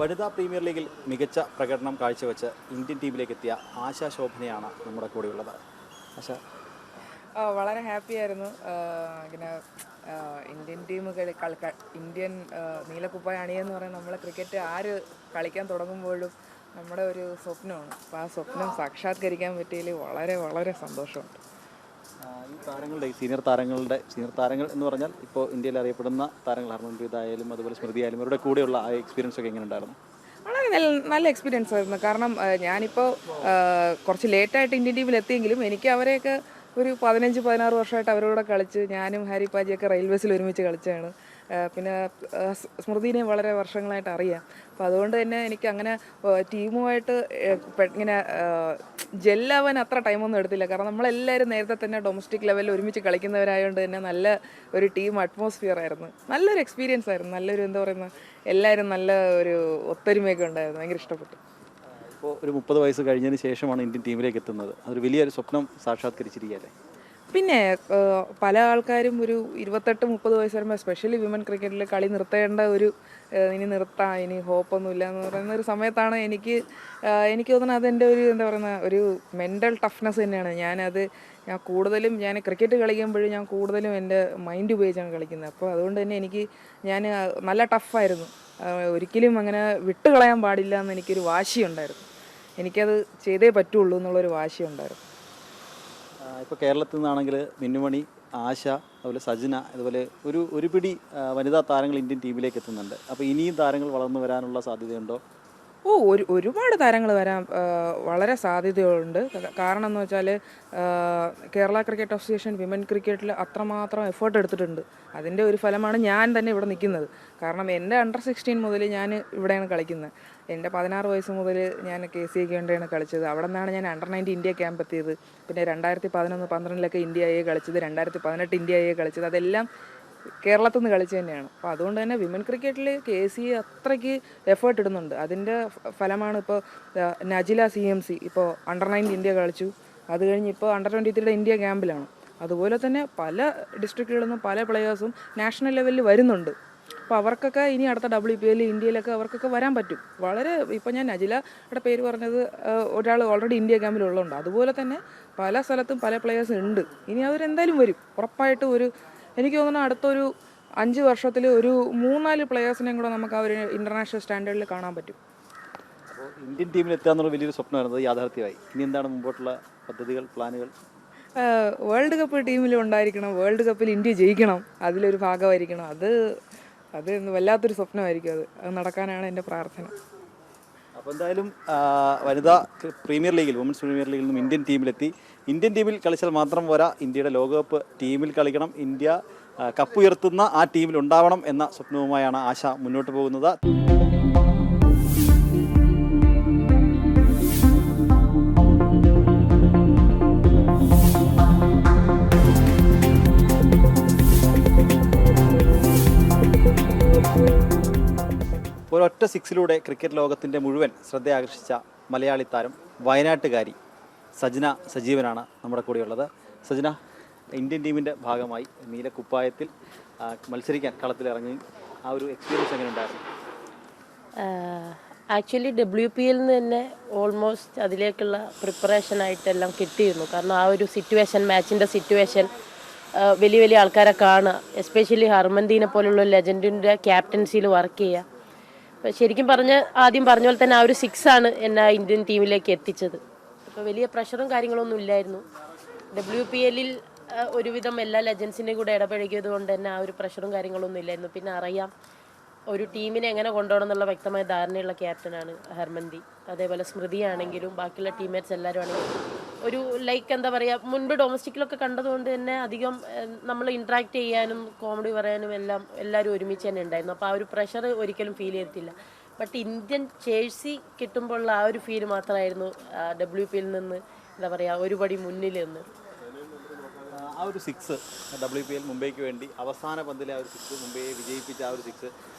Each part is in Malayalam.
വനിതാ പ്രീമിയർ ലീഗിൽ മികച്ച പ്രകടനം കാഴ്ചവെച്ച് ഇന്ത്യൻ ടീമിലേക്ക് എത്തിയ ആശാ ശോഭനയാണ് നമ്മുടെ കൂടെയുള്ളത്. ആശ, വളരെ ഹാപ്പി ആയിരുന്നു. ഇങ്ങനെ ഇന്ത്യൻ ടീം ഇന്ത്യൻ നീലക്കുപ്പായ അണിയെന്ന് പറയുന്നത് നമ്മളെ ക്രിക്കറ്റ് ആര് കളിക്കാൻ തുടങ്ങുമ്പോഴും നമ്മുടെ ഒരു സ്വപ്നമാണ്. അപ്പോൾ ആ സ്വപ്നം സാക്ഷാത്കരിക്കാൻ പറ്റിയതിൽ വളരെ വളരെ സന്തോഷമുണ്ട്. ഈ താരങ്ങളുടെ സീനിയർ താരങ്ങൾ എന്ന് പറഞ്ഞാൽ ഇപ്പോൾ ഇന്ത്യയിൽ അറിയപ്പെടുന്ന താരങ്ങൾ ഹർമൻപ്രീത് ആയാലും അതുപോലെ സ്മൃതി ആയാലും ഇവരുടെ കൂടെയുള്ള ആ എക്സ്പീരിയൻസ് ഒക്കെ എങ്ങനെ ഉണ്ടായിരുന്നു? വളരെ നല്ല എക്സ്പീരിയൻസ് ആയിരുന്നു. കാരണം ഞാനിപ്പോൾ കുറച്ച് ലേറ്റായിട്ട് ഇന്ത്യൻ ടീമിൽ എത്തിയെങ്കിലും എനിക്ക് അവരെയൊക്കെ ഒരു 15-16 വർഷമായിട്ട് അവരോട് കളിച്ച്, ഞാനും ഹാരി പാജിയൊക്കെ റെയിൽവേസിൽ ഒരുമിച്ച് കളിച്ചതാണ്. പിന്നെ സ്മൃതിനെ വളരെ വർഷങ്ങളായിട്ട് അറിയാം. അപ്പോൾ അതുകൊണ്ട് തന്നെ എനിക്ക് അങ്ങനെ ടീമുമായിട്ട് ഇങ്ങനെ ജെല്ലാവാൻ അത്ര ടൈമൊന്നും എടുത്തില്ല. കാരണം നമ്മളെല്ലാവരും നേരത്തെ തന്നെ ഡൊമസ്റ്റിക് ലെവലിൽ ഒരുമിച്ച് കളിക്കുന്നവരായതുകൊണ്ട് തന്നെ നല്ല ഒരു ടീം അറ്റ്മോസ്ഫിയർ ആയിരുന്നു. നല്ലൊരു എക്സ്പീരിയൻസ് ആയിരുന്നു. നല്ലൊരു എന്താ പറയുന്നത്, എല്ലാവരും നല്ല ഒരു ഒത്തൊരുമയൊക്കെ ഉണ്ടായിരുന്നു. ഭയങ്കര ഇഷ്ടപ്പെട്ടു. ഇപ്പോൾ ഒരു 30 വയസ്സ് കഴിഞ്ഞതിന് ശേഷമാണ് ഇന്ത്യൻ ടീമിലേക്ക് എത്തുന്നത്. അതൊരു വലിയൊരു സ്വപ്നം സാക്ഷാത്കരിച്ചിരിക്കുകയല്ലേ? പിന്നെ പല ആൾക്കാരും ഒരു 28-30 വയസ്സ് വരുമ്പോൾ, എസ്പെഷ്യലി വിമൻ ക്രിക്കറ്റിൽ കളി നിർത്തേണ്ട ഒരു ഇനി നിർത്താം, ഇനി ഹോപ്പൊന്നുമില്ല എന്ന് പറയുന്ന ഒരു സമയത്താണ് എനിക്ക് തോന്നുന്നത് അതെൻ്റെ ഒരു എന്താ പറയുന്ന ഒരു മെൻ്റൽ ടഫ്നെസ് തന്നെയാണ്. ഞാൻ കൂടുതലും ക്രിക്കറ്റ് കളിക്കുമ്പോഴും ഞാൻ കൂടുതലും എൻ്റെ മൈൻഡ് ഉപയോഗിച്ചാണ് കളിക്കുന്നത്. അപ്പോൾ അതുകൊണ്ട് തന്നെ ഞാൻ നല്ല ടഫായിരുന്നു. ഒരിക്കലും അങ്ങനെ വിട്ടുകളയാൻ പാടില്ല എന്ന് എനിക്കൊരു വാശിയുണ്ടായിരുന്നു. എനിക്കത് ചെയ്തേ പറ്റുള്ളൂ എന്നുള്ളൊരു വാശിയുണ്ടായിരുന്നു. ഇപ്പോൾ കേരളത്തിൽ നിന്നാണെങ്കിൽ മിന്നുമണി, ആശ, അതുപോലെ സജ്ന, അതുപോലെ ഒരു പിടി വനിതാ താരങ്ങൾ ഇന്ത്യൻ ടീമിലേക്ക് എത്തുന്നുണ്ട്. അപ്പോൾ ഇനിയും താരങ്ങൾ വളർന്നു വരാനുള്ള സാധ്യതയുണ്ടോ? ഒരുപാട് താരങ്ങൾ വരാൻ വളരെ സാധ്യതയുണ്ട്. കാരണം എന്ന് വെച്ചാൽ കേരള ക്രിക്കറ്റ് അസോസിയേഷൻ വിമൻ ക്രിക്കറ്റിൽ അത്രമാത്രം എഫേർട്ട് എടുത്തിട്ടുണ്ട്. അതിൻ്റെ ഒരു ഫലമാണ് ഞാൻ തന്നെ ഇവിടെ നിൽക്കുന്നത്. കാരണം എൻ്റെ അണ്ടർ-16 മുതൽ ഞാൻ ഇവിടെയാണ് കളിക്കുന്നത്. എൻ്റെ 16 വയസ്സ് മുതൽ ഞാൻ KCAക്ക് വേണ്ടിയാണ് കളിച്ചത്. അവിടെ നിന്നാണ് ഞാൻ അണ്ടർ-19 ഇന്ത്യ ക്യാമ്പ് എത്തിയത്. പിന്നെ 2011-12 ഇന്ത്യ എ കളിച്ചത്, 2018 ഇന്ത്യ എ കളിച്ചത്. അതെല്ലാം കേരളത്തിൽ നിന്ന് കളിച്ച് തന്നെയാണ്. അപ്പോൾ അതുകൊണ്ട് തന്നെ വിമൻ ക്രിക്കറ്റിൽ KCA അത്രയ്ക്ക് എഫേർട്ട് ഇടുന്നുണ്ട്. അതിൻ്റെ ഫലമാണ് ഇപ്പോൾ നജില CMC ഇപ്പോൾ അണ്ടർ-9 ഇന്ത്യ കളിച്ചു. അത് കഴിഞ്ഞ് ഇപ്പോൾ അണ്ടർ-23 ഇന്ത്യ ക്യാമ്പിലാണ്. അതുപോലെ തന്നെ പല ഡിസ്ട്രിക്റ്റുകളിൽ നിന്നും പല പ്ലെയേഴ്സും നാഷണൽ ലെവലിൽ വരുന്നുണ്ട്. അപ്പോൾ അവർക്കൊക്കെ ഇനി അടുത്ത WPL ഇന്ത്യയിലൊക്കെ അവർക്കൊക്കെ വരാൻ പറ്റും. വളരെ ഇപ്പോൾ ഞാൻ നജിലയുടെ പേര് പറഞ്ഞത് ഒരാൾ ഓൾറെഡി ഇന്ത്യ ക്യാമ്പിലുള്ളതുകൊണ്ട്. അതുപോലെ തന്നെ പല സ്ഥലത്തും പല പ്ലെയേഴ്സ് ഉണ്ട്. ഇനി അവരെന്തായാലും വരും ഉറപ്പായിട്ടും. എനിക്ക് തോന്നുന്നു അടുത്തൊരു 5 വർഷത്തിൽ ഒരു 3-4 പ്ലെയേഴ്സിനെയും കൂടെ നമുക്ക് ആ ഒരു ഇൻ്റർനാഷണൽ സ്റ്റാൻഡേർഡിൽ കാണാൻ പറ്റും. അപ്പോൾ ഇന്ത്യൻ ടീമിൽ എത്തുക എന്നുള്ള വലിയൊരു സ്വപ്നമായിരുന്നത് യാഥാർത്ഥ്യമായി. ഇനി എന്താണ് മുമ്പോട്ടുള്ള പദ്ധതികൾ, പ്ലാനുകൾ? വേൾഡ് കപ്പ് ടീമിൽ ഉണ്ടായിരിക്കണം. വേൾഡ് കപ്പിൽ ഇന്ത്യ ജയിക്കണം, അതിലൊരു ഭാഗമായിരിക്കണം. അത് വല്ലാത്തൊരു സ്വപ്നമായിരിക്കും. അത് നടക്കാനാണ് എൻ്റെ പ്രാർത്ഥന. അപ്പോൾ എന്തായാലും വനിതാ പ്രീമിയർ ലീഗിൽ, വുമൻസ് പ്രീമിയർ ലീഗിൽ നിന്നും ഇന്ത്യൻ ടീമിലെത്തി. ഇന്ത്യൻ ടീമിൽ കളിച്ചാൽ മാത്രം പോരാ, ഇന്ത്യയുടെ ലോകകപ്പ് ടീമിൽ കളിക്കണം. ഇന്ത്യ കപ്പ് ഉയർത്തുന്ന ആ ടീമിൽ ഉണ്ടാവണം എന്ന സ്വപ്നവുമായാണ് ആശ മുന്നോട്ട് പോകുന്നത്. ഒരൊറ്റ സിക്സിലൂടെ ക്രിക്കറ്റ് ലോകത്തിൻ്റെ മുഴുവൻ ശ്രദ്ധ ആകർഷിച്ച മലയാളി താരം, വയനാട്ടുകാരി സജ്ന സജീവനാണ് നമ്മുടെ കൂടെയുള്ളത്. സജ്ന, ഇന്ത്യൻ ടീമിൻ്റെ ഭാഗമായി നീലക്കുപ്പായത്തിൽ മത്സരിക്കാൻ കളത്തിലിറങ്ങി. ആ ഒരു എക്സ്പീരിയൻസ് എങ്ങനെ ഉണ്ടായിരുന്നു? ആക്ച്വലി WPL നിന്ന് തന്നെ ഓൾമോസ്റ്റ് അതിലേക്കുള്ള പ്രിപ്പറേഷനായിട്ടെല്ലാം കിട്ടിയിരുന്നു. കാരണം ആ ഒരു സിറ്റുവേഷൻ, മാച്ചിൻ്റെ സിറ്റുവേഷൻ, വലിയ വലിയ ആൾക്കാരെ കാണുക, എസ്പെഷ്യലി ഹർമന്ദീനെ പോലുള്ള ലെജൻഡിൻ്റെ ക്യാപ്റ്റൻസിയിൽ വർക്ക് ചെയ്യുക. അപ്പോൾ ശരിക്കും ആദ്യം പറഞ്ഞ പോലെ തന്നെ ആ ഒരു 6 ആണ് എന്നെ ഇന്ത്യൻ ടീമിലേക്ക് എത്തിച്ചത്. അപ്പോൾ വലിയ പ്രഷറും കാര്യങ്ങളൊന്നും ഇല്ലായിരുന്നു. WPL-ൽ ഒരുവിധം എല്ലാ ലെജൻസിൻ്റെയും കൂടെ ഇടപഴകിയത് കൊണ്ട് തന്നെ ആ ഒരു പ്രഷറും കാര്യങ്ങളൊന്നും ഇല്ലായിരുന്നു. പിന്നെ അറിയാം ഒരു ടീമിനെ എങ്ങനെ കൊണ്ടുപോകണം എന്നുള്ള വ്യക്തമായ ധാരണയുള്ള ക്യാപ്റ്റനാണ് ഹർമന്ദി. അതേപോലെ സ്മൃതി ആണെങ്കിലും ബാക്കിയുള്ള ടീംമേറ്റ്സ് എല്ലാവരും ആണെങ്കിലും ഒരു എന്താ പറയുക, മുൻപ് ഡൊമസ്റ്റിക്കിലൊക്കെ കണ്ടതുകൊണ്ട് തന്നെ അധികം നമ്മൾ ഇൻട്രാക്ട് ചെയ്യാനും കോമഡി പറയാനും എല്ലാവരും ഒരുമിച്ച് തന്നെ ഉണ്ടായിരുന്നു. അപ്പോൾ ആ ഒരു പ്രഷർ ഒരിക്കലും ഫീൽ ചെയ്തിട്ടില്ല. ബട്ട് ഇന്ത്യൻ ജേഴ്സി കിട്ടുമ്പോൾ ആ ഒരു ഫീൽ മാത്രമായിരുന്നു WPL-ൽ നിന്ന് എന്താ പറയുക ഒരു പടി മുന്നിൽ നിന്ന്. ആ ഒരു 6 WPL മുംബൈക്ക് വേണ്ടി അവസാന പന്തിലെ ആ ഒരു 6, മുംബൈയെ വിജയിപ്പിച്ച ആ ഒരു 6,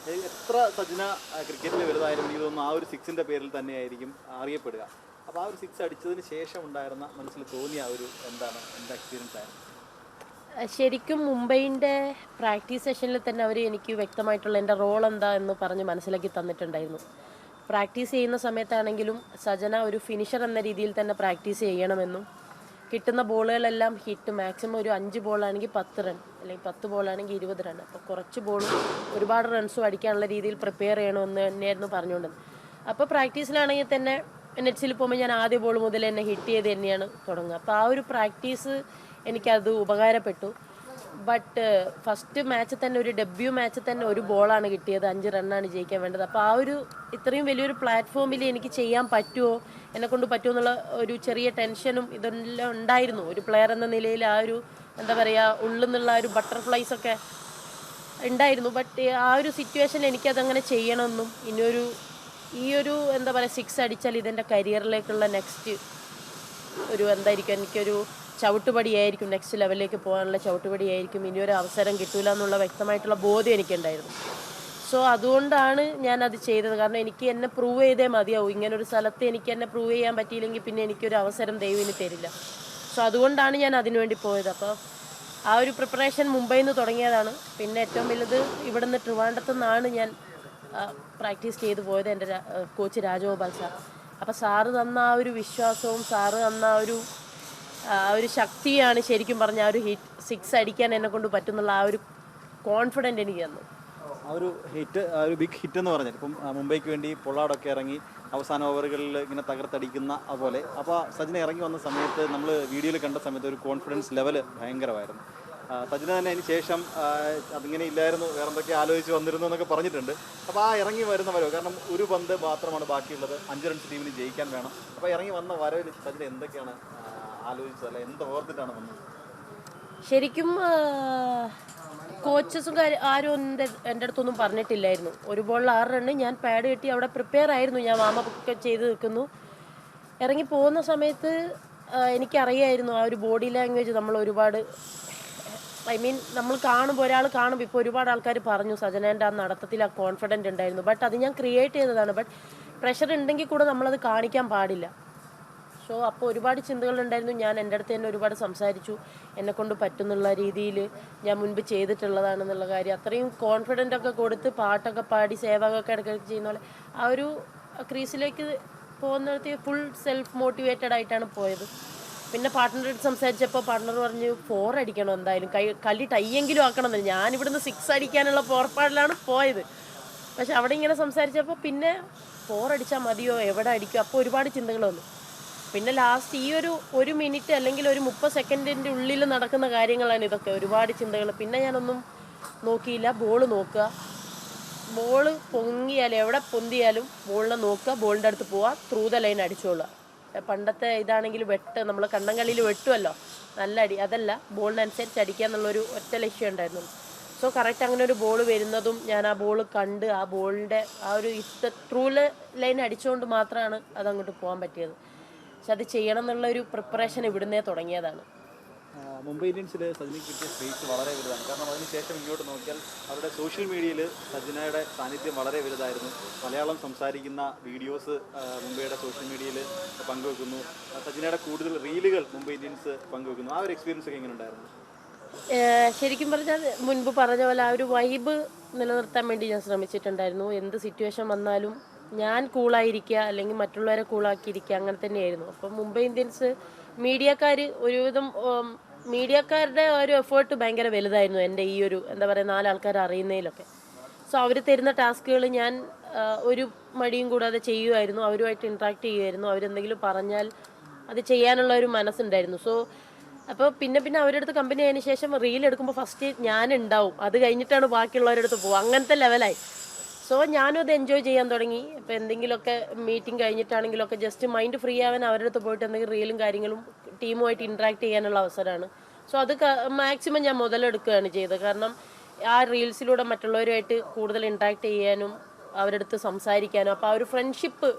എത്ര സജ്ന ക്രിക്കറ്റിൽ വലുതായാലും എനിക്ക് തോന്നുന്നു ആ ഒരു 6-ൻ്റെ പേരിൽ തന്നെയായിരിക്കും അറിയപ്പെടുക. അപ്പോൾ ആ ഒരു 6 അടിച്ചതിന് ശേഷം ഉണ്ടായിരുന്ന മനസ്സിൽ തോന്നിയ ആ ഒരു എന്താ എക്സ്പീരിയൻസ് ആയിരുന്നു? ശരിക്കും മുംബൈൻ്റെ പ്രാക്ടീസ് സെഷനിൽ തന്നെ അവർ എനിക്ക് വ്യക്തമായിട്ടുള്ള എൻ്റെ റോൾ എന്താ എന്ന് പറഞ്ഞ് മനസ്സിലാക്കി തന്നിട്ടുണ്ടായിരുന്നു. പ്രാക്ടീസ് ചെയ്യുന്ന സമയത്താണെങ്കിലും സജന ഒരു ഫിനിഷർ എന്ന രീതിയിൽ തന്നെ പ്രാക്ടീസ് ചെയ്യണമെന്നും കിട്ടുന്ന ബോളുകളെല്ലാം ഹിറ്റ്, മാക്സിമം ഒരു 5 ബോളാണെങ്കിൽ 10 റൺ അല്ലെങ്കിൽ 10 ബോളാണെങ്കിൽ 20 റൺ, അപ്പോൾ കുറച്ച് ബോളും ഒരുപാട് റൺസും അടിക്കാനുള്ള രീതിയിൽ പ്രിപ്പയർ ചെയ്യണമെന്ന് തന്നെയായിരുന്നു പറഞ്ഞുകൊണ്ടത്. അപ്പോൾ പ്രാക്ടീസിലാണെങ്കിൽ തന്നെ നെറ്റ്സിൽ പോകുമ്പോൾ ഞാൻ ആദ്യ ബോൾ മുതൽ തന്നെ ഹിറ്റ് ചെയ്ത് തന്നെയാണ് തുടങ്ങുക. അപ്പോൾ ആ ഒരു പ്രാക്ടീസ് എനിക്കത് ഉപകാരപ്പെട്ടു. ബട്ട് ഫസ്റ്റ് മാച്ച് തന്നെ, ഒരു ഡെബ്യൂ മാച്ച് തന്നെ ഒരു ബോളാണ് കിട്ടിയത്, 5 റണ്ണാണ് ജയിക്കാൻ വേണ്ടത്. അപ്പോൾ ആ ഒരു ഇത്രയും വലിയൊരു പ്ലാറ്റ്ഫോമിൽ എനിക്ക് ചെയ്യാൻ പറ്റുമോ, എന്നെക്കൊണ്ട് പറ്റുമോ എന്നുള്ള ഒരു ചെറിയ ടെൻഷനും ഇതെല്ലാം ഉണ്ടായിരുന്നു. ഒരു പ്ലെയർ എന്ന നിലയിൽ ആ ഒരു എന്താ പറയുക, ഉള്ളിൽ നിന്നുള്ള ഒരു ബട്ടർഫ്ലൈസ് ഒക്കെ ഉണ്ടായിരുന്നു. ബട്ട് ആ ഒരു സിറ്റുവേഷനിൽ എനിക്കതങ്ങനെ ചെയ്യണമെന്നും ഈ ഒരു എന്താ പറയുക 6 അടിച്ചാൽ ഇതെൻ്റെ കരിയറിലേക്കുള്ള നെക്സ്റ്റ് ഒരു എന്തായിരിക്കും, എനിക്കൊരു ചവിട്ടുപടിയായിരിക്കും, നെക്സ്റ്റ് ലെവലിലേക്ക് പോകാനുള്ള ചവിട്ടുപടിയായിരിക്കും, ഇനിയൊരു അവസരം കിട്ടില്ല എന്നുള്ള വ്യക്തമായിട്ടുള്ള ബോധ്യം എനിക്കുണ്ടായിരുന്നു. സോ അതുകൊണ്ടാണ് ഞാനത് ചെയ്തത്. കാരണം എനിക്ക് എന്നെ പ്രൂവ് ചെയ്തേ മതിയാവും. ഇങ്ങനൊരു സ്ഥലത്ത് എനിക്ക് എന്നെ പ്രൂവ് ചെയ്യാൻ പറ്റിയില്ലെങ്കിൽ പിന്നെ എനിക്കൊരു അവസരം ദൈവത്തിന് തരില്ല. സോ അതുകൊണ്ടാണ് ഞാൻ അതിനുവേണ്ടി പോയത്. അപ്പോൾ ആ ഒരു പ്രിപ്പറേഷൻ മുംബൈയിൽ നിന്ന് തുടങ്ങിയതാണ്. പിന്നെ ഏറ്റവും വലുത് ഇവിടുന്ന് ട്രിവാൻഡ്രത്തു നിന്നാണ് ഞാൻ പ്രാക്ടീസ് ചെയ്ത് പോയത്, എൻ്റെ കോച്ച് രാജഗോപാൽ സാർ. അപ്പോൾ സാറ് തന്ന ആ ഒരു വിശ്വാസവും സാറ് തന്ന ആ ഒരു ശക്തിയാണ് ശരിക്കും പറഞ്ഞാൽ ആ ഒരു 6 അടിക്കാൻ എന്നെ കൊണ്ട് പറ്റുന്നുള്ള ആ ഒരു കോൺഫിഡൻറ്റ് എനിക്ക് തന്നു. ആ ഒരു ഹിറ്റ്, ആ ഒരു ബിഗ് ഹിറ്റ് എന്ന് പറഞ്ഞാൽ ഇപ്പം മുംബൈക്ക് വേണ്ടി പൊള്ളാടൊക്കെ ഇറങ്ങി അവസാന ഓവറുകളിൽ ഇങ്ങനെ തകർത്തടിക്കുന്ന അതുപോലെ. അപ്പോൾ സജിന ഇറങ്ങി വന്ന സമയത്ത് നമ്മൾ വീഡിയോയിൽ കണ്ട സമയത്ത് ഒരു കോൺഫിഡൻസ് ലെവൽ ഭയങ്കരമായിരുന്നു. സജിന തന്നെ അതിന് ശേഷം അതിങ്ങനെ ഇല്ലായിരുന്നു, വേറെ എന്തൊക്കെ ആലോചിച്ച് വന്നിരുന്നു എന്നൊക്കെ പറഞ്ഞിട്ടുണ്ട്. അപ്പോൾ ആ ഇറങ്ങി വരുന്ന വരവ്, കാരണം ഒരു പന്ത് മാത്രമാണ് ബാക്കിയുള്ളത്, 5 റൺസ് ടീമിന് ജയിക്കാൻ വേണം. അപ്പോൾ ഇറങ്ങി വന്ന വരവിൽ സജിന എന്തൊക്കെയാണ് ആലോചിച്ചത്, അല്ല എന്ത് ഓർത്തിട്ടാണ് വന്നത്? ശരിക്കും കോച്ചസും ആരും എൻ്റെ അടുത്തൊന്നും പറഞ്ഞിട്ടില്ലായിരുന്നു. ഒരു ബോളിൽ 6 റണ്ണ്, ഞാൻ പാഡ് കെട്ടി അവിടെ പ്രിപ്പയർ ആയിരുന്നു, ഞാൻ വാമപ്പൊക്കെ ചെയ്ത് നിൽക്കുന്നു. ഇറങ്ങി പോകുന്ന സമയത്ത് എനിക്കറിയായിരുന്നു ആ ഒരു ബോഡി ലാംഗ്വേജ് നമ്മൾ ഒരുപാട് നമ്മൾ കാണുമ്പോൾ, ഒരാൾ കാണുമ്പോൾ, ഇപ്പോൾ ഒരുപാട് ആൾക്കാർ പറഞ്ഞു സജനേൻ്റെ ആ നടത്തത്തിൽ ആ കോൺഫിഡൻറ്റ് ഉണ്ടായിരുന്നു. ബട്ട് അത് ഞാൻ ക്രിയേറ്റ് ചെയ്തതാണ്. ബട്ട് പ്രഷർ ഉണ്ടെങ്കിൽ കൂടെ നമ്മളത് കാണിക്കാൻ പാടില്ല. സോ അപ്പോൾ ഒരുപാട് ചിന്തകളുണ്ടായിരുന്നു. ഞാൻ എൻ്റെ അടുത്ത് തന്നെ ഒരുപാട് സംസാരിച്ചു, എന്നെക്കൊണ്ട് പറ്റുന്നുള്ള രീതിയിൽ ഞാൻ മുൻപ് ചെയ്തിട്ടുള്ളതാണെന്നുള്ള കാര്യം. അത്രയും കോൺഫിഡൻ്റ് ഒക്കെ കൊടുത്ത് പാട്ടൊക്കെ പാടി സേവകമൊക്കെ ഇടയ്ക്കിടയ്ക്ക് ചെയ്യുന്ന പോലെ ആ ഒരു ക്രീസിലേക്ക് പോകുന്നിടത്ത് ഫുൾ സെൽഫ് മോട്ടിവേറ്റഡ് ആയിട്ടാണ് പോയത്. പിന്നെ പാർട്ട്ണറുടെ അടുത്ത് സംസാരിച്ചപ്പോൾ പാർട്ട്ണർ പറഞ്ഞു 4 അടിക്കണം എന്തായാലും, കളി ടൈയെങ്കിലും ആക്കണമെന്ന്. ഞാനിവിടുന്ന് 6 അടിക്കാനുള്ള പുറപ്പാടിലാണ് പോയത്. പക്ഷെ അവിടെ ഇങ്ങനെ സംസാരിച്ചപ്പോൾ പിന്നെ 4 അടിച്ചാൽ മതിയോ, എവിടെ അടിക്കും, അപ്പോൾ ഒരുപാട് ചിന്തകൾ വന്നു. പിന്നെ ലാസ്റ്റ് ഈ ഒരു മിനിറ്റ് അല്ലെങ്കിൽ ഒരു 30 സെക്കൻഡിൻ്റെ ഉള്ളിൽ നടക്കുന്ന കാര്യങ്ങളാണ് ഇതൊക്കെ, ഒരുപാട് ചിന്തകൾ. പിന്നെ ഞാനൊന്നും നോക്കിയില്ല, ബോൾ നോക്കുക, ബോള് പൊങ്ങിയാലും എവിടെ പൊന്തിയാലും ബോളിനെ നോക്കുക, ബോളിൻ്റെ അടുത്ത് പോവുക, ത്രൂ ദ ലൈൻ അടിച്ചോളുക. പണ്ടത്തെ ഇതാണെങ്കിൽ നമ്മൾ കണ്ണങ്കളിയിൽ വെട്ടുമല്ലോ, നല്ല അടി, അതല്ല, ബോളിനനുസരിച്ച് അടിക്കുക എന്നുള്ളൊരു ഒറ്റ ലക്ഷ്യം ഉണ്ടായിരുന്നു. സോ കറക്റ്റ് അങ്ങനെ ഒരു ബോൾ വരുന്നതും ഞാൻ ആ ബോൾ കണ്ട് ആ ബോളിൻ്റെ ആ ഒരു ത്രൂ ലൈൻ അടിച്ചുകൊണ്ട് മാത്രമാണ് അതങ്ങോട്ട് പോകാൻ പറ്റിയത്. പക്ഷെ അത് ചെയ്യണം എന്നുള്ളൊരു പ്രിപ്പറേഷൻ ഇവിടുന്നേ തുടങ്ങിയതാണ്. മുംബൈ ഇന്ത്യൻസിൽ സജിനയ്ക്ക് കിട്ടിയ സ്പേസ് വളരെ വലുതാണ്. കാരണം അതിനുശേഷം ഇങ്ങോട്ട് നോക്കിയാൽ അവരുടെ സോഷ്യൽ മീഡിയയിൽ സജിനയുടെ സാന്നിധ്യം വളരെ വലുതായിരുന്നു. മലയാളം സംസാരിക്കുന്ന വീഡിയോസ് മുംബൈയുടെ സോഷ്യൽ മീഡിയയിൽ പങ്കുവെക്കുന്നു. സജിനയുടെ കൂടുതൽ റീലുകൾ മുംബൈ ഇന്ത്യൻസ് പങ്കുവെക്കുന്നു. ആ ഒരു എക്സ്പീരിയൻസ് ഒക്കെ എങ്ങനെ ഉണ്ടായിരുന്നു? ശരിക്കും പറഞ്ഞാൽ മുൻപ് പറഞ്ഞ പോലെ ആ ഒരു വൈബ് നിലനിർത്താൻ വേണ്ടി ഞാൻ ശ്രമിച്ചിട്ടുണ്ടായിരുന്നു. എന്ത് സിറ്റുവേഷൻ വന്നാലും ഞാൻ കൂളായിരിക്കുക, അല്ലെങ്കിൽ മറ്റുള്ളവരെ കൂളാക്കിയിരിക്കുക, അങ്ങനെ തന്നെയായിരുന്നു. അപ്പം മുംബൈ ഇന്ത്യൻസ് മീഡിയക്കാർ ഒരുവിധം മീഡിയക്കാരുടെ ഒരു എഫേർട്ട് ഭയങ്കര വലുതായിരുന്നു എൻ്റെ ഈ ഒരു എന്താ പറയുക 4 ആൾക്കാർ അറിയുന്നതിലൊക്കെ. സോ അവർ തരുന്ന ടാസ്കുകൾ ഞാൻ ഒരു മടിയും കൂടാതെ ചെയ്യുമായിരുന്നു, അവരുമായിട്ട് ഇൻട്രാക്ട് ചെയ്യുമായിരുന്നു. അവരെന്തെങ്കിലും പറഞ്ഞാൽ അത് ചെയ്യാനുള്ള ഒരു മനസ്സുണ്ടായിരുന്നു. സോ അപ്പോൾ പിന്നെ അവരുടെ അടുത്ത് കമ്പനി ആയതിനു ശേഷം റീൽ എടുക്കുമ്പോൾ ഫസ്റ്റ് ഞാനുണ്ടാവും, അത് കഴിഞ്ഞിട്ടാണ് ബാക്കിയുള്ളവരുടെ അടുത്ത് പോകുക, അങ്ങനത്തെ ലെവലായി. സോ ഞാനും അത് എൻജോയ് ചെയ്യാൻ തുടങ്ങി. ഇപ്പോൾ എന്തെങ്കിലുമൊക്കെ മീറ്റിംഗ് കഴിഞ്ഞിട്ടാണെങ്കിലൊക്കെ ജസ്റ്റ് മൈൻഡ് ഫ്രീ ആവാൻ അവരുടെ അടുത്ത് പോയിട്ട് എന്തെങ്കിലും റീലും കാര്യങ്ങളും ടീമുമായിട്ട് ഇൻട്രാക്ട് ചെയ്യാനുള്ള അവസരമാണ്. സോ അത് മാക്സിമം ഞാൻ മുതലെടുക്കുകയാണ് ചെയ്തത്. കാരണം ആ റീൽസിലൂടെ മറ്റുള്ളവരുമായിട്ട് കൂടുതൽ ഇൻട്രാക്ട് ചെയ്യാനും അവരുടെ അടുത്ത് സംസാരിക്കാനും, അപ്പോൾ ആ ഒരു ഫ്രണ്ട്ഷിപ്പ്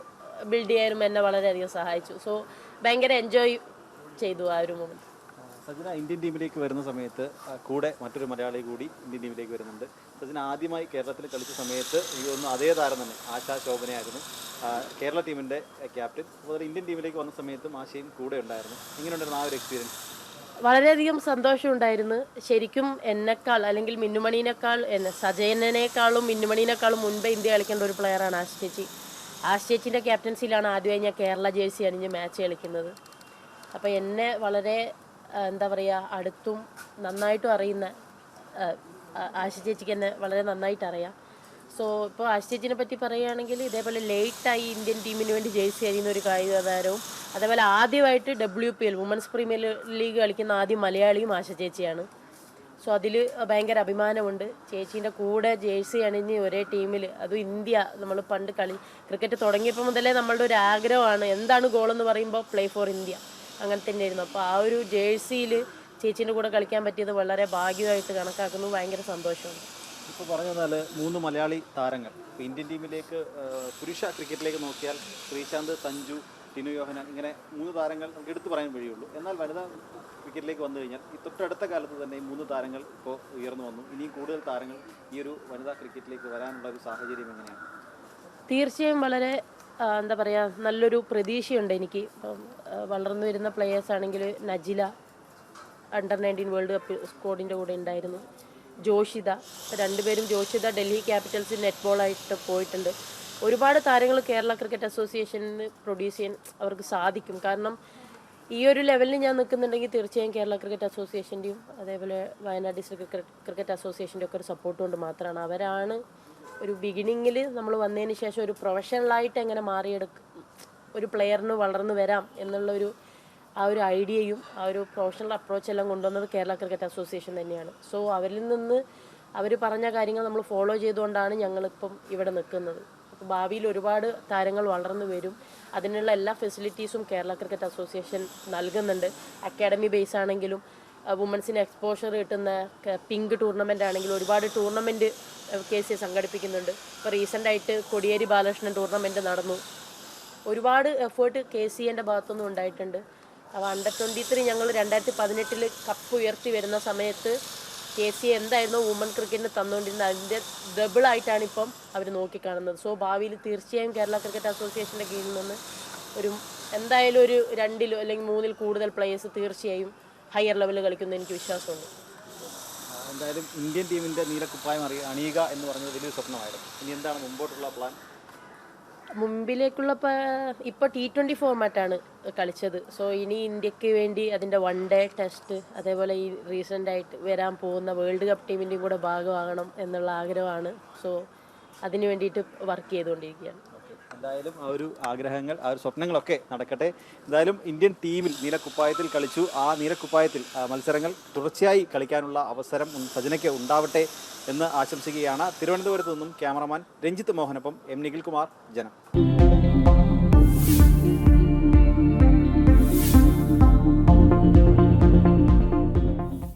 ബിൽഡ് ചെയ്യാനും എന്നെ വളരെയധികം സഹായിച്ചു. സോ ഭയങ്കര എൻജോയ് ചെയ്തു ആ ഒരു മൊമെൻറ്റ്. സജിന ഇന്ത്യൻ ടീമിലേക്ക് വരുന്ന സമയത്ത് കൂടെ മറ്റൊരു മലയാളി കൂടി ഇന്ത്യൻ ടീമിലേക്ക് വരുന്നുണ്ട്. സജിന ആദ്യമായി കേരളത്തിൽ കളിച്ച സമയത്ത് ഇതൊന്നും അതേ താരം തന്നെ ആശാ ശോഭനയായിരുന്നു കേരള ടീമിൻ്റെ ക്യാപ്റ്റൻ. അതുപോലെ ഇന്ത്യൻ ടീമിലേക്ക് വന്ന സമയത്തും ആശയും കൂടെ ഉണ്ടായിരുന്നു. എങ്ങനെയുണ്ടായിരുന്നു ആ ഒരു എക്സ്പീരിയൻസ്? വളരെയധികം സന്തോഷമുണ്ടായിരുന്നു. ശരിക്കും എന്നെക്കാൾ അല്ലെങ്കിൽ മിന്നുമണീനേക്കാൾ സജയനേക്കാളും മിന്നുമണീനേക്കാളും മുൻപ് ഇന്ത്യ കളിക്കേണ്ട ഒരു പ്ലെയറാണ് ആശ ചേച്ചി. ആശ് ചേച്ചിൻ്റെ ക്യാപ്റ്റൻസിയിലാണ് ആദ്യമായി ഞാൻ കേരള ജേഴ്സി അണിഞ്ഞ് മാച്ച് കളിക്കുന്നത്. അപ്പോൾ എന്നെ വളരെ എന്താ പറയുക അടുത്തും നന്നായിട്ടും അറിയുന്ന ആശി ചേച്ചിക്ക് എന്നെ വളരെ നന്നായിട്ട് അറിയാം. സോ ഇപ്പോൾ ആശി ചേച്ചിനെ പറ്റി പറയുകയാണെങ്കിൽ ഇതേപോലെ ലേറ്റായി ഇന്ത്യൻ ടീമിന് വേണ്ടി ജേഴ്സി അണിയുന്ന ഒരു കായിക താരവും അതേപോലെ ആദ്യമായിട്ട് WPL വുമൻസ് പ്രീമിയർ ലീഗ് കളിക്കുന്ന ആദ്യം മലയാളിയും ആശ ചേച്ചിയാണ്. സോ അതിൽ ഭയങ്കര അഭിമാനമുണ്ട്. ചേച്ചീൻ്റെ കൂടെ ജേഴ്സി അണിഞ്ഞ് ഒരേ ടീമിൽ, അതും ഇന്ത്യ, നമ്മൾ പണ്ട് ക്രിക്കറ്റ് തുടങ്ങിയപ്പോൾ മുതലേ നമ്മളുടെ ഒരു ആഗ്രഹമാണ് എന്താണ് ഗോളെന്ന് പറയുമ്പോൾ പ്ലേ ഫോർ ഇന്ത്യ, അങ്ങനെ തന്നെയായിരുന്നു. അപ്പോൾ ആ ഒരു ജേഴ്സിയിൽ ചേച്ചീൻ്റെ കൂടെ കളിക്കാൻ പറ്റിയത് വളരെ ഭാഗ്യമായിട്ട് കണക്കാക്കുന്നു. ഭയങ്കര സന്തോഷമുണ്ട്. ഇപ്പോൾ പറഞ്ഞു തന്നാൽ 3 മലയാളി താരങ്ങൾ ഇപ്പോൾ ഇന്ത്യൻ ടീമിലേക്ക് പുരുഷ ക്രിക്കറ്റിലേക്ക് നോക്കിയാൽ ശ്രീശാന്ത്, സഞ്ജു, ടിനു യോഹനാൻ, ഇങ്ങനെ 3 താരങ്ങൾ നമുക്ക് എടുത്തു പറയാൻ വഴിയുള്ളൂ. എന്നാൽ വനിതാ ക്രിക്കറ്റിലേക്ക് വന്നു കഴിഞ്ഞാൽ ഈ തൊട്ടടുത്ത കാലത്ത് തന്നെ ഈ 3 താരങ്ങൾ ഇപ്പോൾ ഉയർന്നു വന്നു. ഇനിയും കൂടുതൽ താരങ്ങൾ ഈ ഒരു വനിതാ ക്രിക്കറ്റിലേക്ക് വരാനുള്ള ഒരു സാഹചര്യം എങ്ങനെയാണ്? തീർച്ചയായും വളരെ എന്താ പറയുക നല്ലൊരു പ്രതീക്ഷയുണ്ട് എനിക്ക്. ഇപ്പം വളർന്നു വരുന്ന പ്ലെയേഴ്സ് ആണെങ്കിൽ നജില അണ്ടർ-19 വേൾഡ് കപ്പ് സ്ക്വാഡിൻ്റെ കൂടെ ഉണ്ടായിരുന്നു. ജോഷിത, രണ്ടുപേരും ജോഷിത ഡൽഹി ക്യാപിറ്റൽസിൽ നെറ്റ്ബോളായിട്ട് പോയിട്ടുണ്ട്. ഒരുപാട് താരങ്ങൾ കേരള ക്രിക്കറ്റ് അസോസിയേഷനിൽ പ്രൊഡ്യൂസ് ചെയ്യാൻ അവർക്ക് സാധിക്കും. കാരണം ഈ ഒരു ലെവലിൽ ഞാൻ നിൽക്കുന്നുണ്ടെങ്കിൽ തീർച്ചയായും കേരള ക്രിക്കറ്റ് അസോസിയേഷൻ്റെയും അതേപോലെ വയനാട് ഡിസ്ട്രിക്ട് ക്രിക്കറ്റ് അസോസിയേഷൻ്റെ ഒക്കെ ഒരു സപ്പോർട്ട് കൊണ്ട് മാത്രമാണ്. അവരാണ് ഒരു ബിഗിനിങ്ങിൽ നമ്മൾ വന്നതിന് ശേഷം ഒരു പ്രൊഫഷണലായിട്ട് എങ്ങനെ ഒരു പ്ലെയറിന് വളർന്നു വരാം എന്നുള്ളൊരു ആ ഒരു ഐഡിയയും ആ ഒരു പ്രൊഫഷണൽ അപ്രോച്ചെല്ലാം കൊണ്ടുവന്നത് കേരള ക്രിക്കറ്റ് അസോസിയേഷൻ തന്നെയാണ്. സോ അവരിൽ നിന്ന് അവർ പറഞ്ഞ കാര്യങ്ങൾ നമ്മൾ ഫോളോ ചെയ്തുകൊണ്ടാണ് ഞങ്ങളിപ്പം ഇവിടെ നിൽക്കുന്നത്. അപ്പോൾ ഭാവിയിൽ ഒരുപാട് താരങ്ങൾ വളർന്നു വരും. അതിനുള്ള എല്ലാ ഫെസിലിറ്റീസും കേരള ക്രിക്കറ്റ് അസോസിയേഷൻ നൽകുന്നുണ്ട്. അക്കാഡമി ബേസ് ആണെങ്കിലും വുമൻസിന് എക്സ്പോഷർ കിട്ടുന്ന പിങ്ക് ടൂർണമെൻ്റ് ആണെങ്കിലും ഒരുപാട് ടൂർണമെൻറ്റ് KCA സംഘടിപ്പിക്കുന്നുണ്ട്. ഇപ്പോൾ റീസെൻ്റായിട്ട് കൊടിയേരി ബാലകൃഷ്ണൻ ടൂർണമെൻറ്റ് നടന്നു. ഒരുപാട് എഫേർട്ട് KCAൻ്റെ ഭാഗത്തുനിന്നും ഉണ്ടായിട്ടുണ്ട്. അപ്പോൾ അണ്ടർ-23 ഞങ്ങൾ 2018 കപ്പ് ഉയർത്തി വരുന്ന സമയത്ത് KCA എന്തായിരുന്നു വുമൺ ക്രിക്കറ്റിന് തന്നുകൊണ്ടിരുന്നത് അതിൻ്റെ ഡബിളായിട്ടാണ് ഇപ്പം അവർ നോക്കിക്കാണുന്നത്. സോ ഭാവിയിൽ തീർച്ചയായും കേരള ക്രിക്കറ്റ് അസോസിയേഷൻ്റെ കീഴിൽ നിന്ന് എന്തായാലും ഒരു 2 അല്ലെങ്കിൽ 3 കൂടുതൽ പ്ലേയേഴ്സ് തീർച്ചയായും ഹയർ ലെവലിൽ കളിക്കുന്ന എനിക്ക് വിശ്വാസമുണ്ട്. എന്തായാലും ഇന്ത്യൻ ടീമിൻ്റെ നീലക്കുപ്പായം അണിയുക എന്ന് പറഞ്ഞത് വലിയൊരു സ്വപ്നമായിരുന്നു. ഇനി എന്താണ് മുമ്പോട്ടുള്ള പ്ലാൻ? മുമ്പിലേക്കുള്ള ഇപ്പോൾ T20 ഫോർമാറ്റാണ് കളിച്ചത്. സോ ഇനി ഇന്ത്യക്ക് വേണ്ടി അതിൻ്റെ 1 ഡേ ടെസ്റ്റ് അതേപോലെ ഈ റീസെൻ്റായിട്ട് വരാൻ പോകുന്ന വേൾഡ് കപ്പ് ടീമിൻ്റെയും കൂടെ ഭാഗമാകണം എന്നുള്ള ആഗ്രഹമാണ്. സോ അതിന് വേണ്ടിയിട്ട് വർക്ക് ചെയ്തുകൊണ്ടിരിക്കുകയാണ്. എന്തായാലും ആ ഒരു ആഗ്രഹങ്ങൾ, ആ ഒരു സ്വപ്നങ്ങളൊക്കെ നടക്കട്ടെ. എന്തായാലും ഇന്ത്യൻ ടീമിൽ നീലക്കുപ്പായത്തിൽ കളിച്ചു. ആ നീലക്കുപ്പായത്തിൽ മത്സരങ്ങൾ തുടർച്ചയായി കളിക്കാനുള്ള അവസരം സജനയ്ക്ക് ഉണ്ടാവട്ടെ എന്ന് ആശംസിക്കുകയാണ്. തിരുവനന്തപുരത്ത് നിന്നും ക്യാമറമാൻ രഞ്ജിത്ത് മോഹനൊപ്പം M. നിഖിൽ കുമാർ, ജനം.